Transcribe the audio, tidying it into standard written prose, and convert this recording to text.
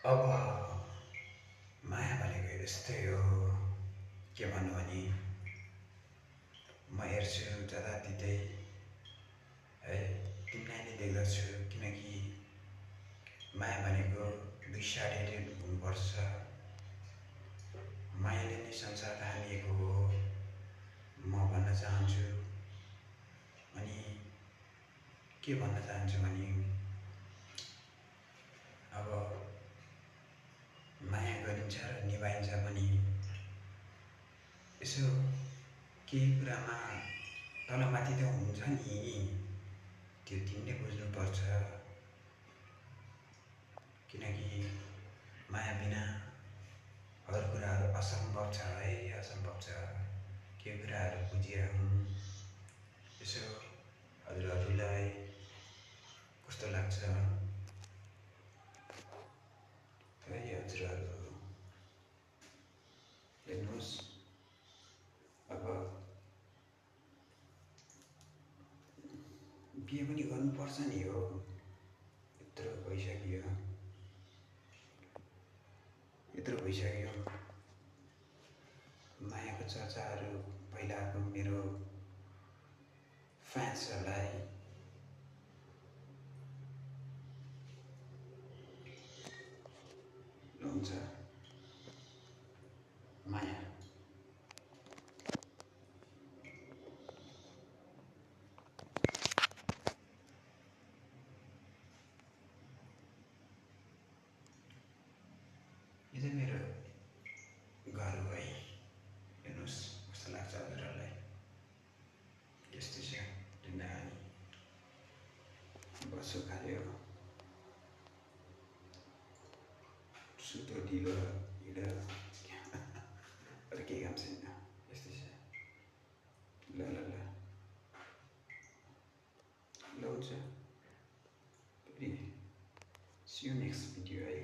अब माया भनेको यस्तै हो। के भन्नु भने म हेर्छु जताततै है तिमीलाई नै देख्दछु, किनकि माया भनेको दुई साइडले हुनुपर्छ। मायाले नै संसार हानिएको हो म भन्न चाहन्छु। अनि के भन्न चाहन्छु भने अब माया गरिन्छ र निभाइन्छ पनि। यसो केही कुरामा तलमाथि त हुन्छ नि, त्यो तिमीले बुझ्नुपर्छ। किनकि माया बिना अरू कुराहरू असम्भव छ है, असम्भव छ। केही कुराहरू बुझिरहनु। यसो हजुरहरूलाई कस्तो लाग्छ है हजुरहरू? हेर्नुहोस्, अब बिहे पनि गर्नुपर्छ नि हो, यत्रो भइसक्यो, यत्रो भइसक्यो। मायाको चर्चाहरू पहिलाको मेरो फ्यान्सहरूलाई हुन्छ माया। यो चाहिँ मेरो घर हो है, हेर्नुहोस् कस्तो लाग्छ हजुरहरूलाई? यस्तै छ जिन्दगानी। बसो खायो, सुतो ढिलो हिँड, अरू केही काम छैन। यस्तै छ। ल ल ल ल हुन्छ फेरि सी यू नेक्स्ट भिडियो है।